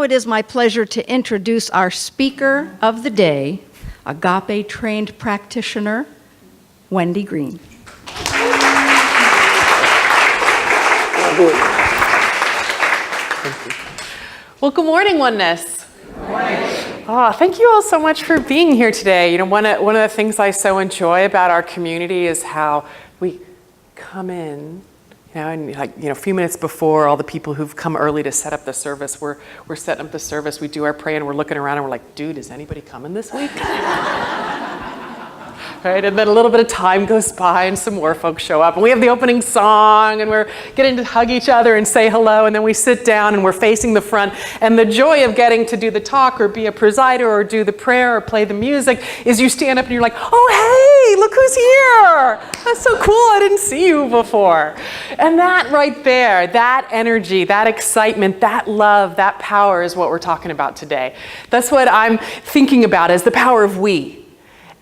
now it is my pleasure to introduce our speaker of the day, agape-trained practitioner, Wendy Greene. Well, good morning, Oneness. Good morning. Oh, thank you all so much for being here today. You know, one of the things I so enjoy about our community is how we come in, and a few minutes before, all the people who've come early to set up the service, we're setting up the service, we do our prayer, and we're looking around and we're like, dude, is anybody coming this week? Right? And then a little bit of time goes by and some more folks show up and we have the opening song and we're getting to hug each other and say hello, and then we sit down and we're facing the front, and the joy of getting to do the talk or be a presider or do the prayer or play the music is you stand up and you're like, oh hey, look who's here. That's so cool, I didn't see you before. And that right there, that energy, that excitement, that love, that power is what we're talking about today. That's what I'm thinking about as the power of we.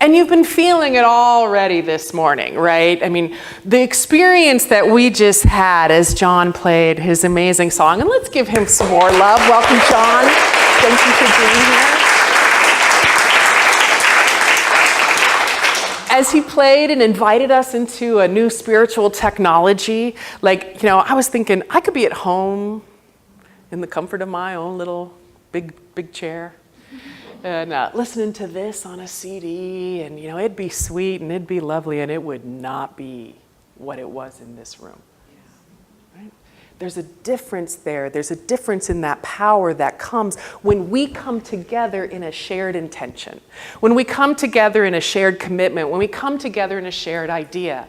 And you've been feeling it already this morning, right? I mean, the experience that we just had as John played his amazing song, and let's give him some more love. Welcome, John. Thank you for being here. As he played and invited us into a new spiritual technology, I was thinking I could be at home in the comfort of my own little big chair. And listening to this on a CD, and it'd be sweet and it'd be lovely, and it would not be what it was in this room. Right? There's a difference there. There's a difference in that power that comes when we come together in a shared intention, when we come together in a shared commitment, when we come together in a shared idea.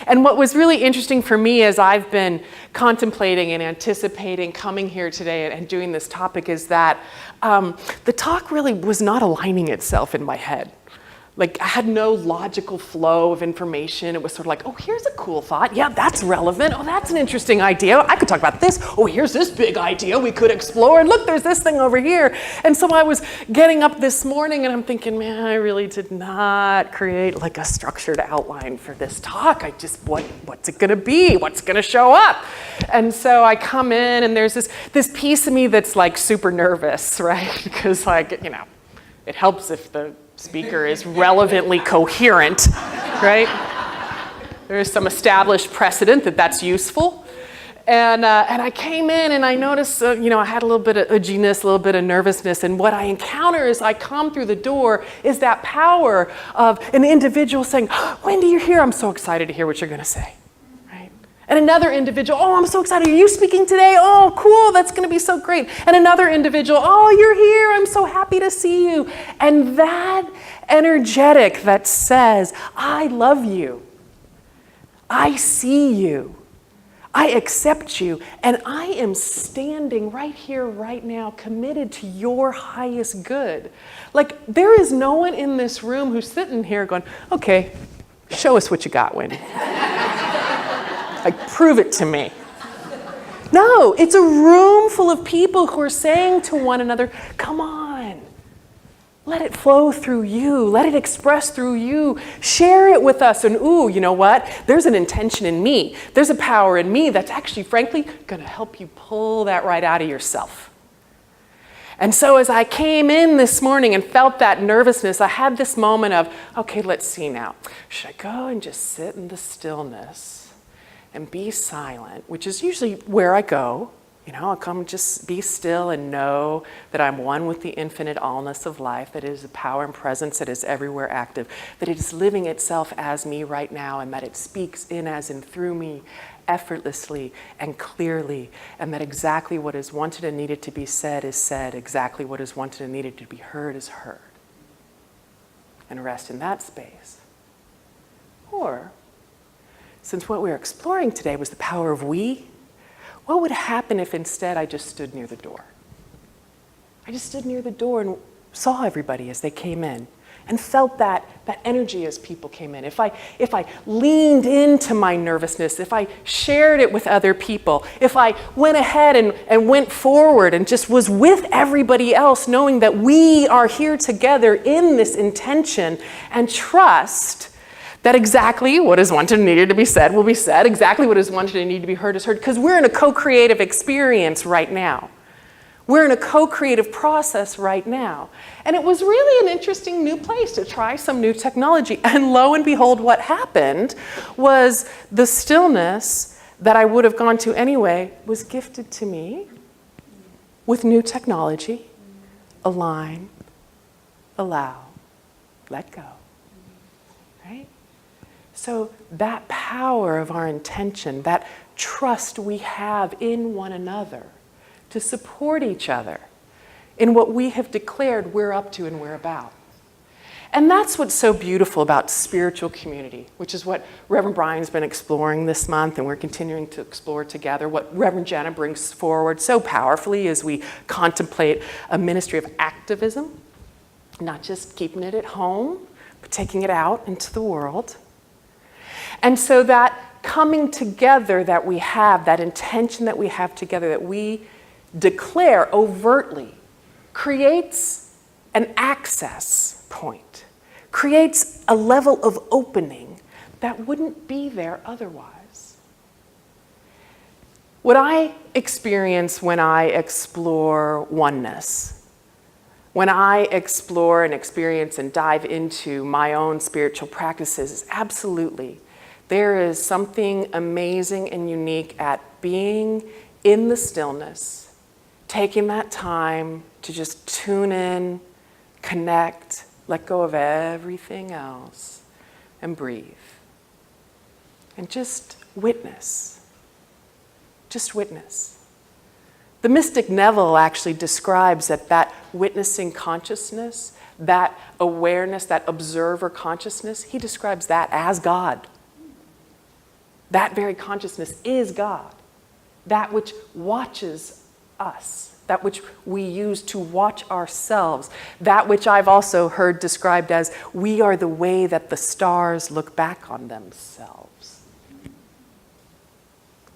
And what was really interesting for me as I've been contemplating and anticipating coming here today and doing this topic is that the talk really was not aligning itself in my head. I had no logical flow of information. It was sort of like, oh, here's a cool thought. Yeah, that's relevant. Oh, that's an interesting idea. I could talk about this. Oh, here's this big idea we could explore. And look, there's this thing over here. And so I was getting up this morning and I'm thinking, man, I really did not create a structured outline for this talk. What's it gonna be? What's gonna show up? And so I come in and there's this piece of me that's super nervous, right? Because it helps if the speaker is relevantly coherent, right? There is some established precedent that's useful. And I came in and I noticed, I had a little bit of edginess, a little bit of nervousness. And what I encounter as I come through the door is that power of an individual saying, oh, Wendy, you're here. I'm so excited to hear what you're going to say. And another individual, oh, I'm so excited. Are you speaking today? Oh, cool. That's going to be so great. And another individual, oh, you're here. I'm so happy to see you. And that energetic that says, I love you. I see you. I accept you. And I am standing right here, right now, committed to your highest good. There is no one in this room who's sitting here going, okay, show us what you got, Wendy. Prove it to me. No, it's a room full of people who are saying to one another, come on, let it flow through you, let it express through you, share it with us, and ooh, you know what? There's an intention in me, there's a power in me that's actually, frankly, gonna help you pull that right out of yourself. And so as I came in this morning and felt that nervousness, I had this moment of, okay, let's see now. Should I go and just sit in the stillness and be silent, which is usually where I go. I'll come just be still and know that I'm one with the infinite allness of life, that it is a power and presence that is everywhere active, that it is living itself as me right now, and that it speaks in as in through me effortlessly and clearly, and that exactly what is wanted and needed to be said is said, exactly what is wanted and needed to be heard is heard. And rest in that space. Or, since what we're exploring today was the power of we, what would happen if instead I just stood near the door? I just stood near the door and saw everybody as they came in and felt that energy as people came in. If I leaned into my nervousness, if I shared it with other people, if I went ahead and went forward and just was with everybody else, knowing that we are here together in this intention and trust that exactly what is wanted and needed to be said will be said, exactly what is wanted and needed to be heard is heard, because we're in a co-creative experience right now. We're in a co-creative process right now. And it was really an interesting new place to try some new technology. And lo and behold, what happened was the stillness that I would have gone to anyway was gifted to me with new technology. Align, allow, let go. Right? So that power of our intention, that trust we have in one another to support each other in what we have declared we're up to and we're about. And that's what's so beautiful about spiritual community, which is what Reverend Brian's been exploring this month, and we're continuing to explore together, what Reverend Jenna brings forward so powerfully as we contemplate a ministry of activism, not just keeping it at home, but taking it out into the world. And so that coming together that we have, that intention that we have together, that we declare overtly, creates an access point, creates a level of opening that wouldn't be there otherwise. What I experience when I explore oneness, when I explore and experience and dive into my own spiritual practices, is absolutely, there is something amazing and unique at being in the stillness, taking that time to just tune in, connect, let go of everything else, and breathe. And just witness. Just witness. The mystic Neville actually describes that witnessing consciousness, that awareness, that observer consciousness, he describes that as God. That very consciousness is God. That which watches us. That which we use to watch ourselves. That which I've also heard described as, we are the way that the stars look back on themselves.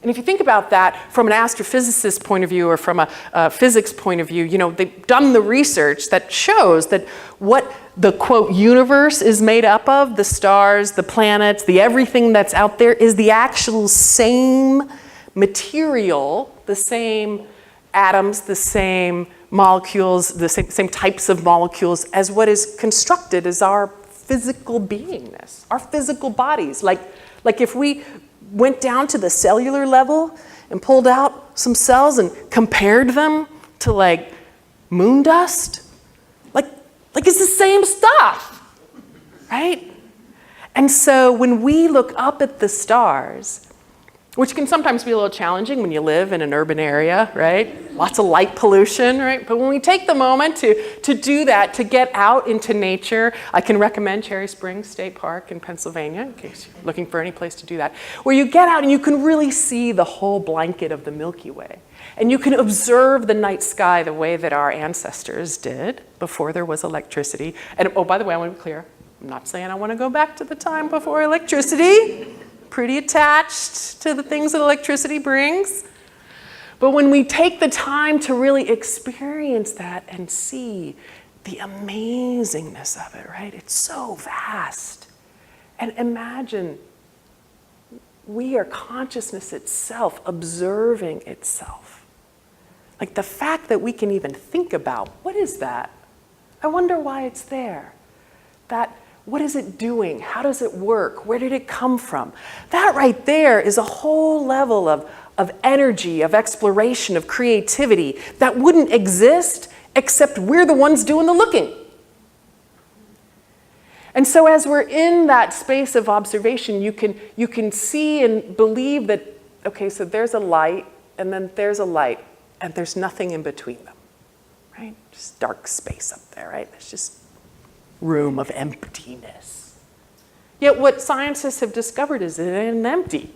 And if you think about that from an astrophysicist point of view or from a physics point of view, they've done the research that shows that what the, quote, universe is made up of, the stars, the planets, the everything that's out there, is the actual same material, the same atoms, the same molecules, the same types of molecules as what is constructed as our physical beingness, our physical bodies. Like if we went down to the cellular level and pulled out some cells and compared them to like moon dust, like it's the same stuff, right? And so when we look up at the stars, which can sometimes be a little challenging when you live in an urban area, right? Lots of light pollution, right? But when we take the moment to do that, to get out into nature, I can recommend Cherry Springs State Park in Pennsylvania, in case you're looking for any place to do that, where you get out and you can really see the whole blanket of the Milky Way. And you can observe the night sky the way that our ancestors did before there was electricity. And oh, by the way, I want to be clear. I'm not saying I want to go back to the time before electricity. Pretty attached to the things that electricity brings. But when we take the time to really experience that and see the amazingness of it, right? It's so vast. And imagine we are consciousness itself, observing itself. Like the fact that we can even think about, what is that? I wonder why it's there. What is it doing? How does it work? Where did it come from? That right there is a whole level of energy, of exploration, of creativity that wouldn't exist except we're the ones doing the looking. And so as we're in that space of observation, you can see and believe that, okay, so there's a light, and then there's a light, and there's nothing in between them, right? Just dark space up there, right? It's just room of emptiness. Yet what scientists have discovered is that it isn't empty.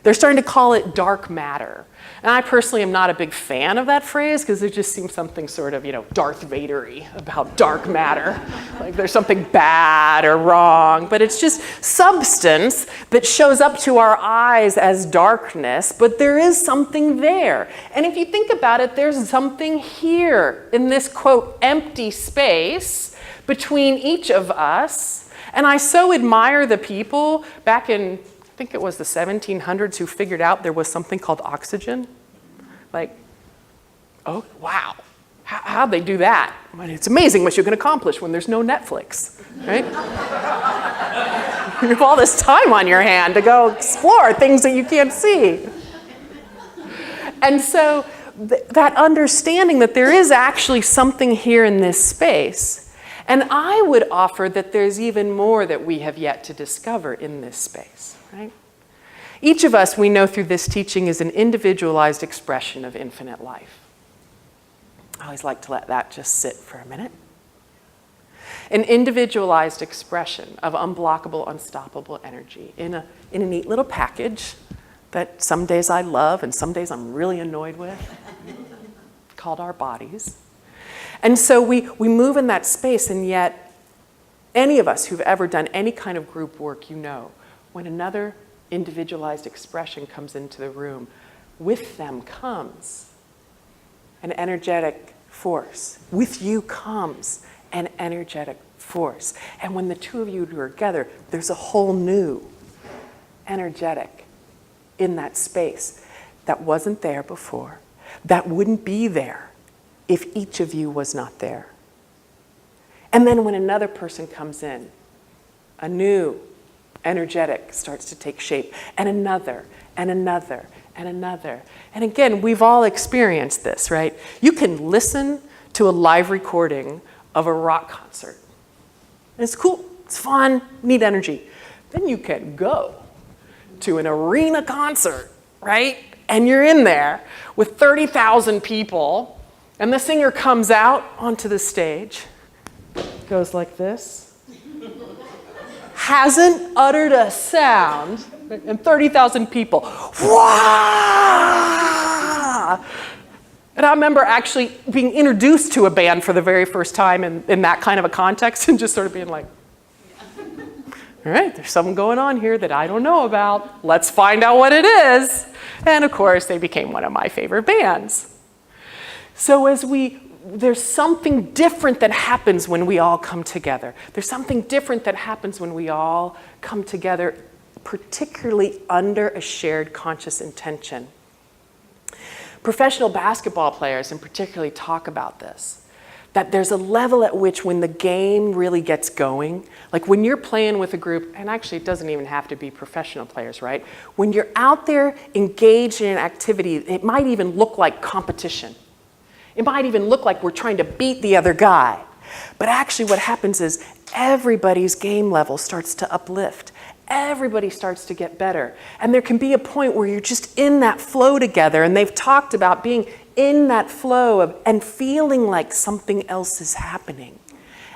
They're starting to call it dark matter. And I personally am not a big fan of that phrase because there just seems something sort of, Darth Vader-y about dark matter. Like there's something bad or wrong, but it's just substance that shows up to our eyes as darkness, but there is something there. And if you think about it, there's something here in this, quote, empty space between each of us. And I so admire the people back in, I think it was the 1700s, who figured out there was something called oxygen. Like, Oh, wow. How'd they do that? I mean, it's amazing what you can accomplish when there's no Netflix, right? You have all this time on your hand to go explore things that you can't see. And so that understanding that there is actually something here in this space, and I would offer that there's even more that we have yet to discover in this space, right? Each of us, we know through this teaching, is an individualized expression of infinite life. I always like to let that just sit for a minute. An individualized expression of unblockable, unstoppable energy in a neat little package that some days I love and some days I'm really annoyed with, called our bodies. And so we move in that space, and yet any of us who've ever done any kind of group work, you know, when another individualized expression comes into the room, with them comes an energetic force. With you comes an energetic force. And when the two of you are together, there's a whole new energetic in that space that wasn't there before, that wouldn't be there if each of you was not there. And then when another person comes in, a new energetic starts to take shape, and another, and another, and another. And again, we've all experienced this, right? You can listen to a live recording of a rock concert. And it's cool, it's fun, neat energy. Then you can go to an arena concert, right? And you're in there with 30,000 people, and the singer comes out onto the stage, goes like this, hasn't uttered a sound, and 30,000 people, wah! And I remember actually being introduced to a band for the very first time in that kind of a context, and just sort of being like, all right, there's something going on here that I don't know about. Let's find out what it is. And of course, they became one of my favorite bands. So there's something different that happens when we all come together. There's something different that happens when we all come together, particularly under a shared conscious intention. Professional basketball players in particular talk about this, that there's a level at which when the game really gets going, like when you're playing with a group, and actually it doesn't even have to be professional players, right? When you're out there engaged in an activity, it might even look like competition. It might even look like we're trying to beat the other guy. But actually what happens is everybody's game level starts to uplift. Everybody starts to get better. And there can be a point where you're just in that flow together, and they've talked about being in that flow and feeling like something else is happening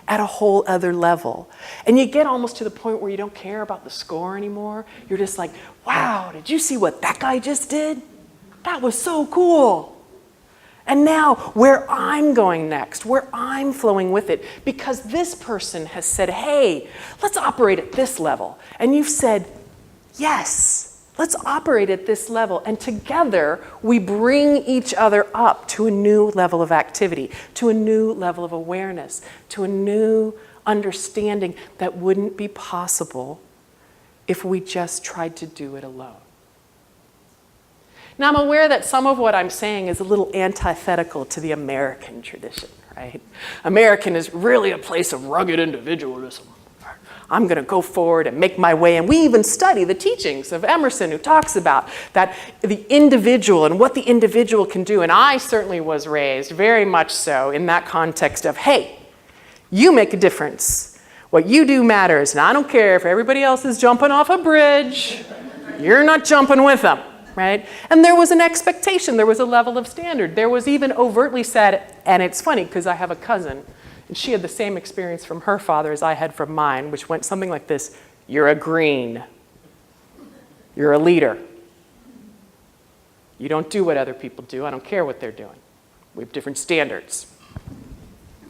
at a whole other level. And you get almost to the point where you don't care about the score anymore. You're just like, wow, did you see what that guy just did? That was so cool. And now where I'm going next, where I'm flowing with it, because this person has said, hey, let's operate at this level. And you've said, yes, let's operate at this level. And together we bring each other up to a new level of activity, to a new level of awareness, to a new understanding that wouldn't be possible if we just tried to do it alone. Now, I'm aware that some of what I'm saying is a little antithetical to the American tradition, right? American is really a place of rugged individualism. I'm going to go forward and make my way. And we even study the teachings of Emerson, who talks about that the individual and what the individual can do. And I certainly was raised very much so in that context of, hey, you make a difference. What you do matters. And I don't care if everybody else is jumping off a bridge. You're not jumping with them. Right? And there was an expectation, there was a level of standard. There was even overtly said, and it's funny because I have a cousin, and she had the same experience from her father as I had from mine, which went something like this: you're a Greene. You're a leader. You don't do what other people do. I don't care what they're doing. We have different standards.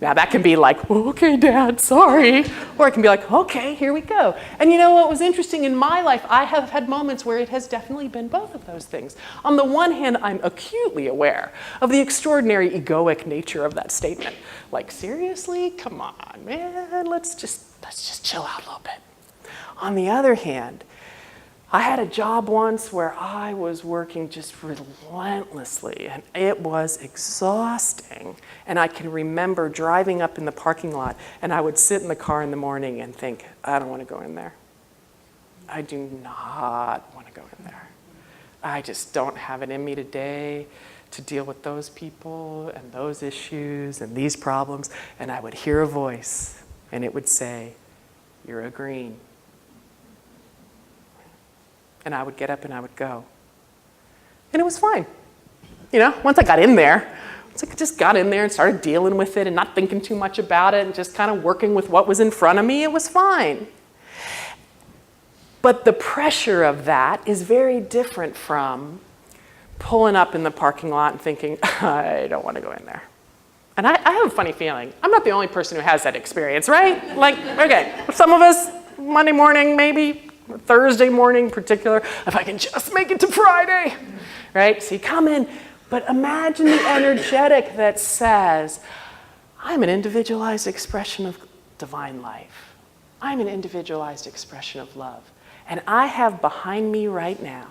Now that can be like, okay, Dad, sorry. Or it can be like, okay, here we go. And you know what was interesting in my life? I have had moments where it has definitely been both of those things. On the one hand, I'm acutely aware of the extraordinary egoic nature of that statement. Like, seriously? Come on, man, let's just chill out a little bit. On the other hand, I had a job once where I was working just relentlessly, and it was exhausting. And I can remember driving up in the parking lot, and I would sit in the car in the morning and think, I don't want to go in there. I do not want to go in there. I just don't have it in me today to deal with those people and those issues and these problems. And I would hear a voice, and it would say, you're a Greene. And I would get up and I would go. And it was fine. You know, once I got in there, once I just got in there and started dealing with it and not thinking too much about it and just kind of working with what was in front of me, it was fine. But the pressure of that is very different from pulling up in the parking lot and thinking, I don't want to go in there. And I have a funny feeling. I'm not the only person who has that experience, right? Like, okay, some of us, Monday morning maybe, Thursday morning in particular, if I can just make it to Friday, right? So you come in, but imagine the energetic that says, I'm an individualized expression of divine life. I'm an individualized expression of love. And I have behind me right now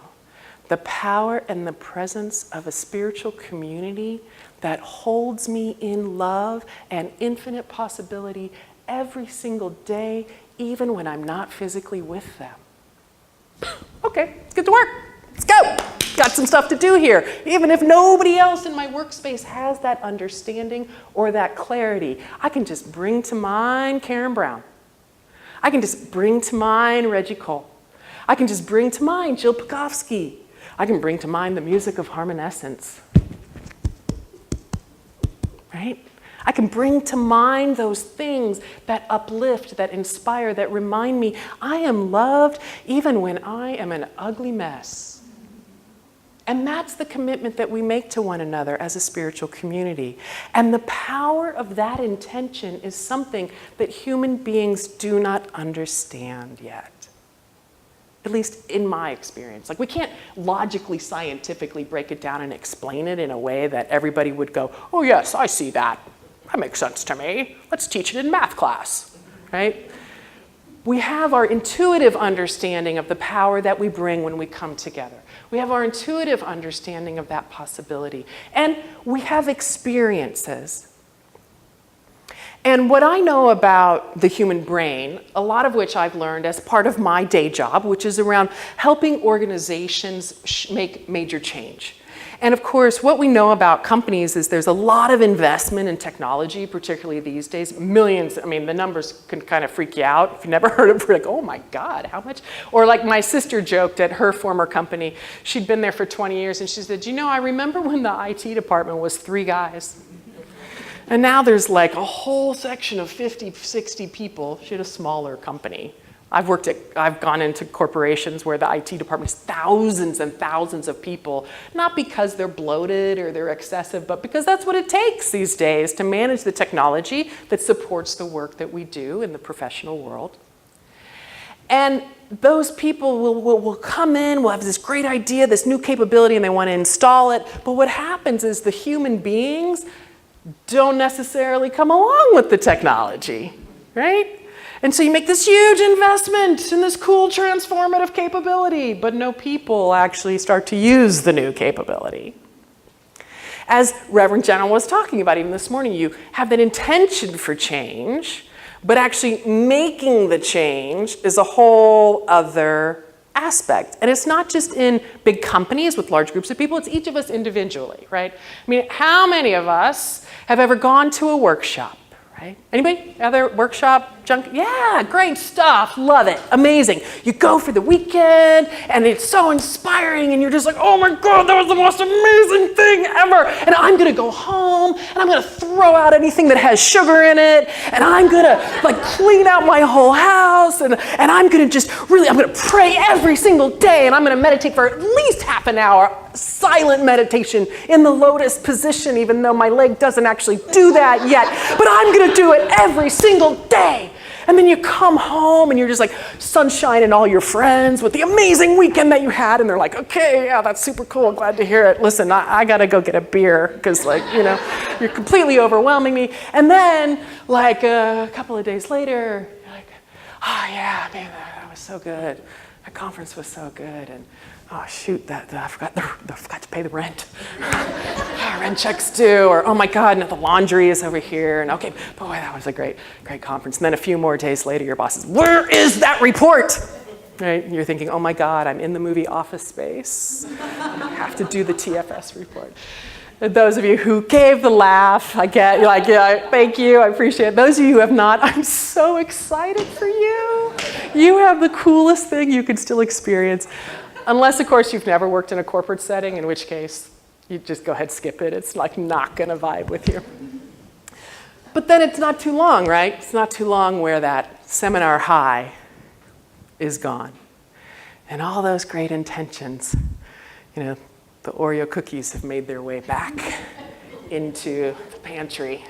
the power and the presence of a spiritual community that holds me in love and infinite possibility every single day, even when I'm not physically with them. Okay, let's get to work. Let's go. Got some stuff to do here. Even if nobody else in my workspace has that understanding or that clarity, I can just bring to mind Karen Brown. I can just bring to mind Reggie Cole. I can just bring to mind Jill Pekowski. I can bring to mind the music of Harmonescence. Right? I can bring to mind those things that uplift, that inspire, that remind me I am loved even when I am an ugly mess. And that's the commitment that we make to one another as a spiritual community. And the power of that intention is something that human beings do not understand yet. At least in my experience. Like, we can't logically, scientifically break it down and explain it in a way that everybody would go, oh yes, I see that. That makes sense to me. Let's teach it in math class, right? We have our intuitive understanding of the power that we bring when we come together. We have our intuitive understanding of that possibility. And we have experiences. And what I know about the human brain, a lot of which I've learned as part of my day job, which is around helping organizations make major change. And of course, what we know about companies is there's a lot of investment in technology, particularly these days. Millions, I mean, the numbers can kind of freak you out. If you've never heard of it, like, oh my God, how much? Or like my sister joked at her former company, she'd been there for 20 years, and she said, you know, I remember when the IT department was 3 guys. And now there's like a whole section of 50, 60 people. She had a smaller company. I've gone into corporations where the IT department is thousands and thousands of people, not because they're bloated or they're excessive, but because that's what it takes these days to manage the technology that supports the work that we do in the professional world. And those people will come in, will have this great idea, this new capability, and they want to install it. But what happens is the human beings don't necessarily come along with the technology, right? And so you make this huge investment in this cool transformative capability, but no people actually start to use the new capability. As Reverend Jenna was talking about even this morning, you have that intention for change, but actually making the change is a whole other aspect. And it's not just in big companies with large groups of people, it's each of us individually, right? I mean, how many of us have ever gone to a workshop? Right? Anybody? Other workshop junk? Yeah, great stuff. Love it. Amazing. You go for the weekend and it's so inspiring and you're just like, oh my God, that was the most amazing thing ever. And I'm going to go home and I'm going to throw out anything that has sugar in it. And I'm going to like clean out my whole house. And I'm going to just really, I'm going to pray every single day. And I'm going to meditate for at least half an hour. Silent meditation in the lotus position, even though my leg doesn't actually do that yet. But I'm going to do it every single day. And then you come home and you're just like sunshine and all your friends with the amazing weekend that you had. And they're like, okay, yeah, that's super cool. Glad to hear it. Listen, I got to go get a beer because, like, you know, you're completely overwhelming me. And then like a couple of days later, you're like, oh yeah, man, that was so good. that conference was so good. And oh shoot, I forgot to pay the rent. Rent checks due, or oh my God, no, the laundry is over here. And okay, boy, that was a great conference. And then a few more days later, your boss says, where is that report? Right? And you're thinking, oh my God, I'm in the movie Office Space. I have to do the TFS report. And those of you who gave the laugh, I get, you're like, yeah, thank you, I appreciate it. Those of you who have not, I'm so excited for you. You have the coolest thing you can still experience. Unless, of course, you've never worked in a corporate setting, in which case, you just go ahead, skip it. It's like not gonna vibe with you. But then it's not too long, right? It's not too long where that seminar high is gone. And all those great intentions, you know, the Oreo cookies have made their way back into the pantry.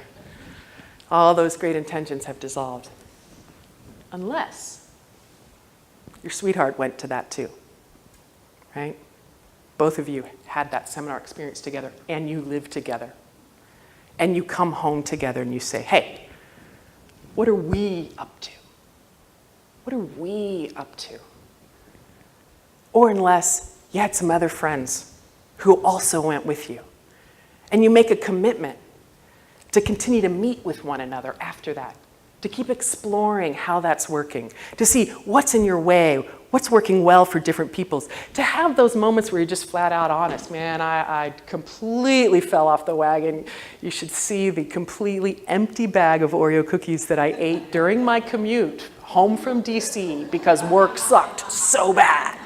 All those great intentions have dissolved. Unless your sweetheart went to that too, right? Both of you had that seminar experience together and you live together. And you come home together and you say, hey, what are we up to? What are we up to? Or unless you had some other friends who also went with you. And you make a commitment to continue to meet with one another after that, to keep exploring how that's working, to see what's in your way, what's working well for different peoples, to have those moments where you're just flat out honest. Man, I completely fell off the wagon. You should see the completely empty bag of Oreo cookies that I ate during my commute home from DC because work sucked so bad.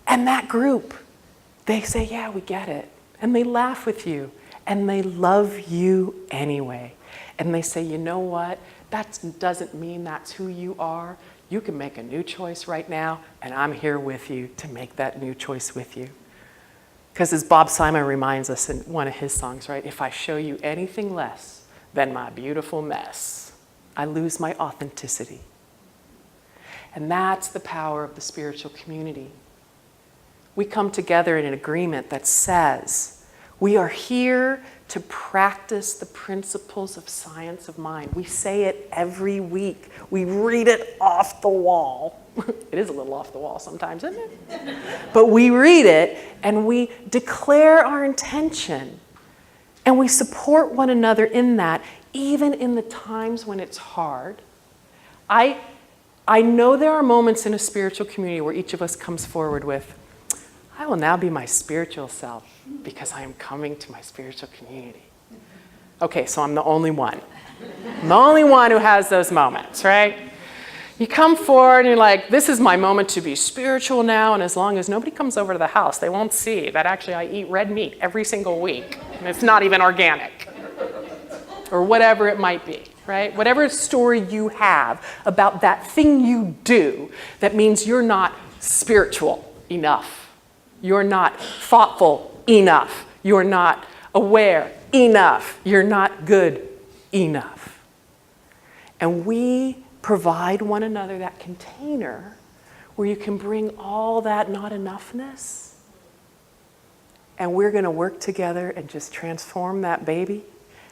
And that group, they say, yeah, we get it. And they laugh with you. And they love you anyway. And they say, you know what? That doesn't mean that's who you are. You can make a new choice right now, and I'm here with you to make that new choice with you. Because as Bob Simon reminds us in one of his songs, right? If I show you anything less than my beautiful mess, I lose my authenticity. And that's the power of the spiritual community. We come together in an agreement that says, we are here to practice the principles of science of mind. We say it every week. We read it off the wall. It is a little off the wall sometimes, isn't it? But we read it and we declare our intention. And we support one another in that, even in the times when it's hard. I know there are moments in a spiritual community where each of us comes forward with, I will now be my spiritual self because I am coming to my spiritual community. Okay, so I'm the only one. I'm the only one who has those moments, right? You come forward and you're like, this is my moment to be spiritual now, and as long as nobody comes over to the house, they won't see that actually I eat red meat every single week, and it's not even organic, or whatever it might be, right? Whatever story you have about that thing you do that means you're not spiritual enough. You're not thoughtful enough. You're not aware enough. You're not good enough. And we provide one another that container where you can bring all that not enoughness. And we're going to work together and just transform that baby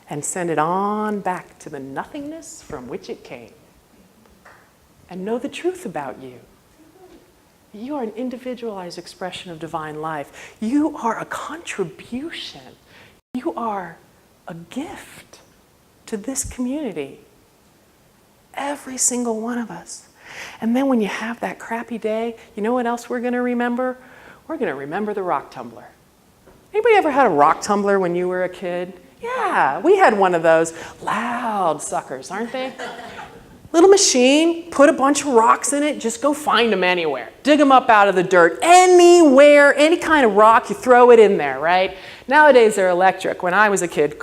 and send it on back to the nothingness from which it came. And know the truth about you. You are an individualized expression of divine life. You are a contribution. You are a gift to this community. Every single one of us. And then when you have that crappy day, you know what else we're going to remember? We're going to remember the rock tumbler. Anybody ever had a rock tumbler when you were a kid? Yeah, we had one of those. Loud suckers, aren't they? Little machine, put a bunch of rocks in it, just go find them anywhere. Dig them up out of the dirt, anywhere, any kind of rock, you throw it in there, right? Nowadays they're electric. When I was a kid,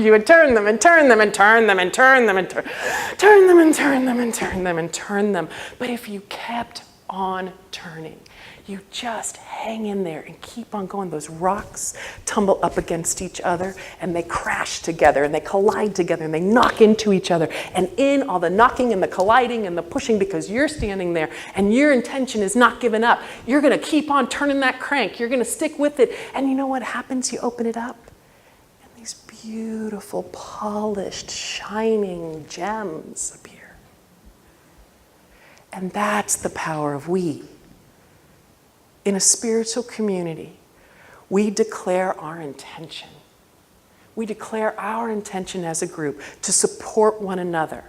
you would turn them and turn them and turn them and turn them and turn them and turn them and turn them and turn them. But if you kept on turning, you just hang in there and keep on going. Those rocks tumble up against each other and they crash together and they collide together and they knock into each other. And in all the knocking and the colliding and the pushing, because you're standing there and your intention is not giving up, you're going to keep on turning that crank. You're going to stick with it. And you know what happens? You open it up and these beautiful, polished, shining gems appear. And that's the power of we. In a spiritual community, we declare our intention. We declare our intention as a group to support one another,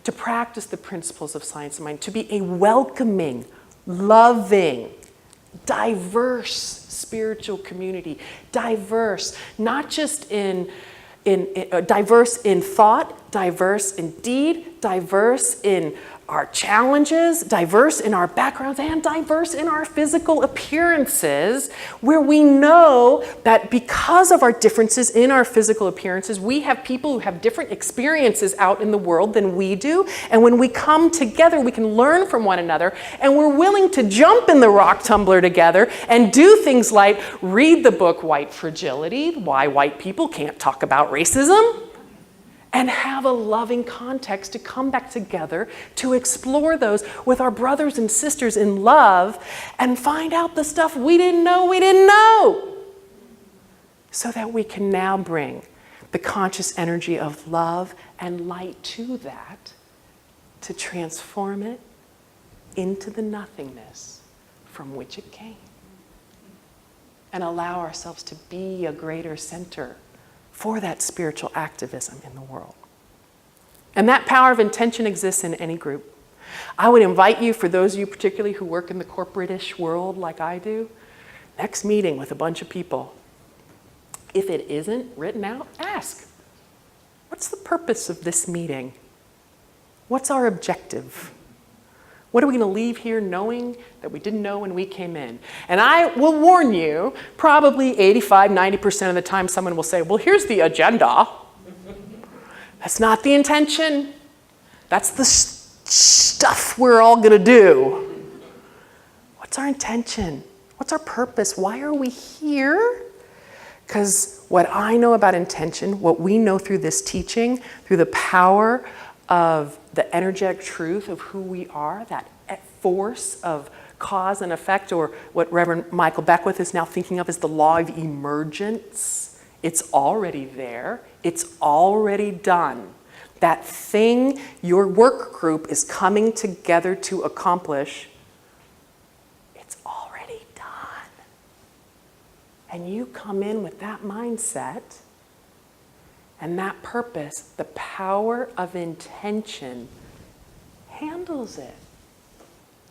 to practice the principles of science of mind, to be a welcoming, loving, diverse spiritual community. Diverse, not just diverse in thought, diverse in deed, diverse in our challenges, diverse in our backgrounds, and diverse in our physical appearances, where we know that because of our differences in our physical appearances, we have people who have different experiences out in the world than we do. And when we come together, we can learn from one another, and we're willing to jump in the rock tumbler together and do things like read the book White Fragility, Why White People Can't Talk About Racism, and have a loving context to come back together to explore those with our brothers and sisters in love and find out the stuff we didn't know, so that we can now bring the conscious energy of love and light to that, to transform it into the nothingness from which it came, and allow ourselves to be a greater center for that spiritual activism in the world. And that power of intention exists in any group. I would invite you, for those of you particularly who work in the corporate-ish world like I do, next meeting with a bunch of people, if it isn't written out, ask, what's the purpose of this meeting? What's our objective? What are we going to leave here knowing that we didn't know when we came in? And I will warn you, probably 85-90% of the time someone will say, well, here's the agenda. That's not the intention. That's the stuff we're all going to do. What's our intention? What's our purpose? Why are we here? Because what I know about intention, what we know through this teaching, through the power of the energetic truth of who we are, that force of cause and effect, or what Reverend Michael Beckwith is now thinking of as the law of emergence. It's already there. It's already done. That thing your work group is coming together to accomplish, it's already done. And you come in with that mindset and that purpose, the power of intention handles it.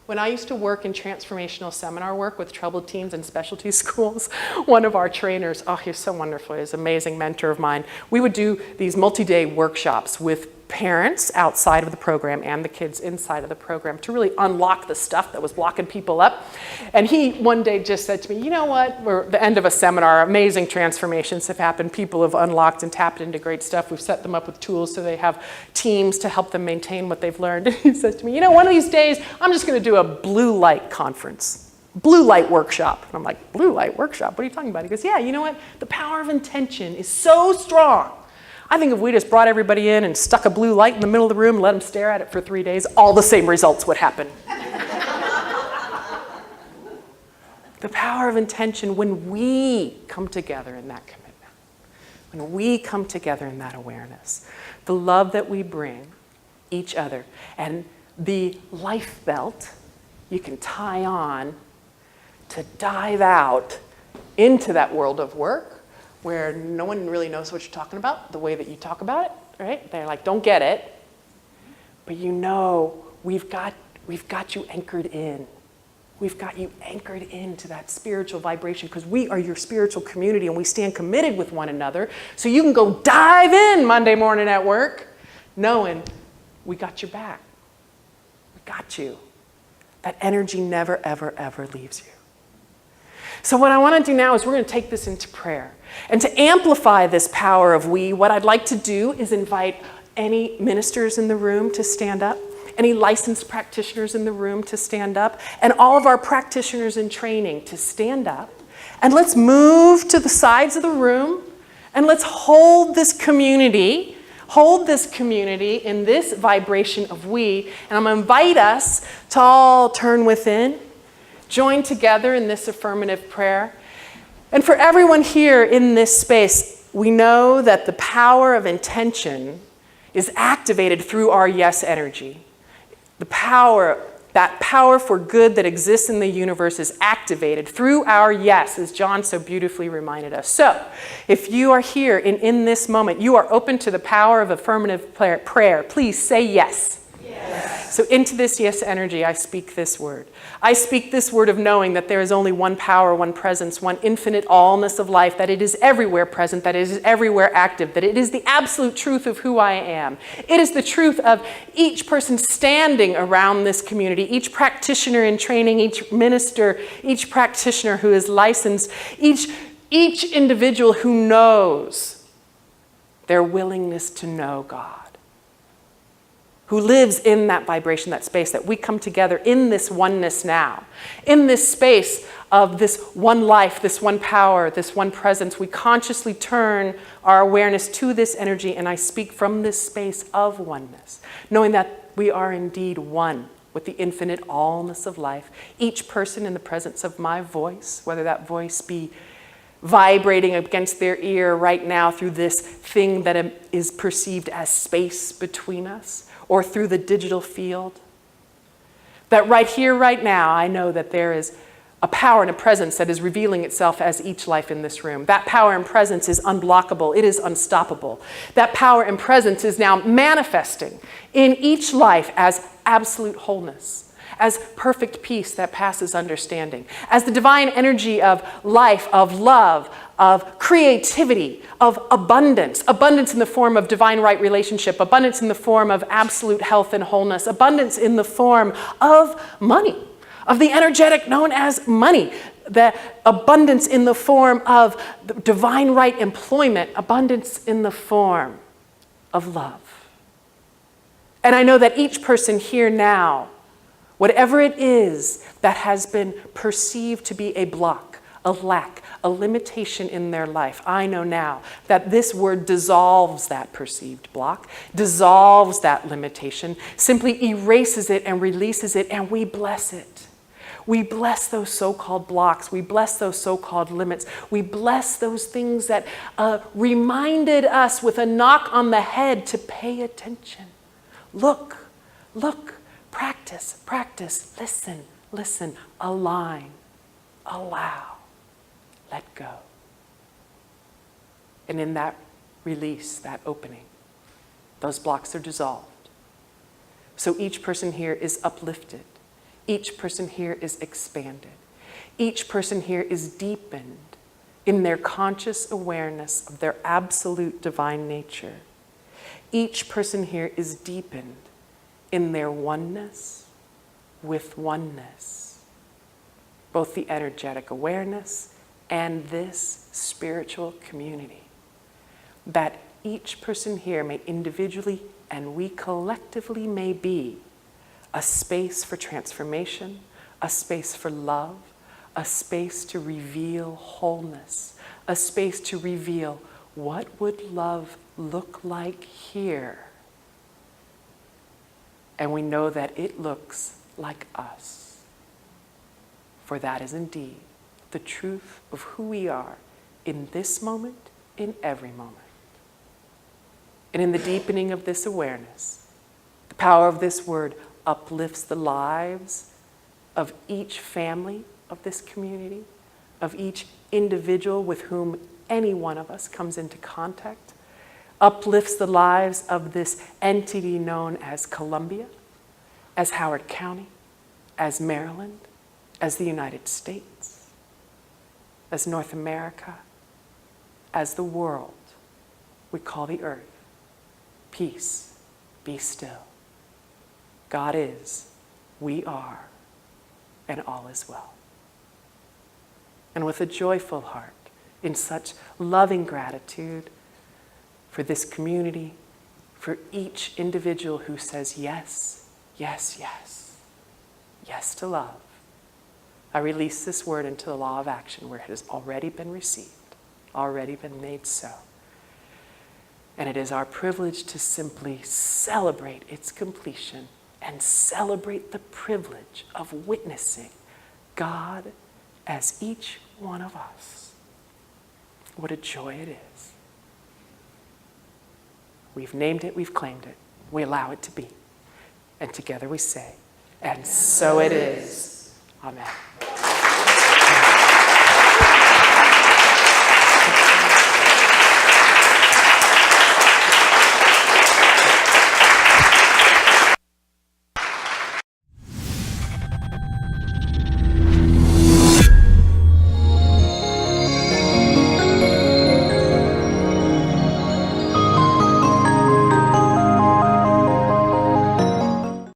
When I used to work in transformational seminar work with troubled teens in specialty schools, one of our trainers, oh, he's so wonderful, he's an amazing mentor of mine. We would do these multi-day workshops with parents outside of the program and the kids inside of the program to really unlock the stuff that was blocking people up. And he one day just said to me, you know what, we're at the end of a seminar, amazing transformations have happened, people have unlocked and tapped into great stuff, we've set them up with tools so they have teams to help them maintain what they've learned. And he says to me, you know, one of these days, I'm just gonna do a blue light conference, blue light workshop. And I'm like, blue light workshop, what are you talking about? He goes, yeah, you know what, the power of intention is so strong. I think if we just brought everybody in and stuck a blue light in the middle of the room and let them stare at it for 3 days, all the same results would happen. The power of intention, when we come together in that commitment, when we come together in that awareness, the love that we bring each other, and the life belt you can tie on to dive out into that world of work, where no one really knows what you're talking about, the way that you talk about it, right? They're like, don't get it. But you know, we've got you anchored in. We've got you anchored into that spiritual vibration because we are your spiritual community and we stand committed with one another. So you can go dive in Monday morning at work knowing we got your back. We got you. That energy never, ever, ever leaves you. So what I want to do now is we're going to take this into prayer. And to amplify this power of we, what I'd like to do is invite any ministers in the room to stand up, any licensed practitioners in the room to stand up, and all of our practitioners in training to stand up. And let's move to the sides of the room, and let's hold this community in this vibration of we. And I'm going to invite us to all turn within, join together in this affirmative prayer. And for everyone here in this space, we know that the power of intention is activated through our yes energy. That power for good that exists in the universe is activated through our yes, as John so beautifully reminded us. So, if you are here in this moment, you are open to the power of affirmative prayer, please say yes. Yes. So into this yes energy, I speak this word. I speak this word of knowing that there is only one power, one presence, one infinite allness of life, that it is everywhere present, that it is everywhere active, that it is the absolute truth of who I am. It is the truth of each person standing around this community, each practitioner in training, each minister, each practitioner who is licensed, each individual who knows their willingness to know God, who lives in that vibration, that space, that we come together in this oneness now. In this space of this one life, this one power, this one presence, we consciously turn our awareness to this energy, and I speak from this space of oneness, knowing that we are indeed one with the infinite allness of life, each person in the presence of my voice, whether that voice be vibrating against their ear right now through this thing that is perceived as space between us, or through the digital field. That right here, right now, I know that there is a power and a presence that is revealing itself as each life in this room. That power and presence is unblockable. It is unstoppable. That power and presence is now manifesting in each life as absolute wholeness, as perfect peace that passes understanding, as the divine energy of life, of love, of creativity, of abundance, abundance in the form of divine right relationship, abundance in the form of absolute health and wholeness, abundance in the form of money, of the energetic known as money, the abundance in the form of divine right employment, abundance in the form of love. And I know that each person here now, whatever it is that has been perceived to be a block, a lack, a limitation in their life, I know now that this word dissolves that perceived block, dissolves that limitation, simply erases it and releases it, and we bless it. We bless those so-called blocks. We bless those so-called limits. We bless those things that reminded us with a knock on the head to pay attention. Look, practice, listen, align, allow. Let go. And in that release, that opening, those blocks are dissolved. So each person here is uplifted. Each person here is expanded. Each person here is deepened in their conscious awareness of their absolute divine nature. Each person here is deepened in their oneness with oneness, both the energetic awareness and this spiritual community, that each person here may individually and we collectively may be a space for transformation, a space for love, a space to reveal wholeness, a space to reveal what would love look like here. And we know that it looks like us. For that is indeed the truth of who we are in this moment, in every moment. And in the deepening of this awareness, the power of this word uplifts the lives of each family of this community, of each individual with whom any one of us comes into contact, uplifts the lives of this entity known as Columbia, as Howard County, as Maryland, as the United States, as North America, as the world we call the earth. Peace, be still. God is, we are, and all is well. And with a joyful heart, in such loving gratitude for this community, for each individual who says yes, yes, yes, yes to love, I release this word into the law of action where it has already been received, already been made so. And it is our privilege to simply celebrate its completion and celebrate the privilege of witnessing God as each one of us. What a joy it is. We've named it, we've claimed it. We allow it to be. And together we say, and so it is. Amen.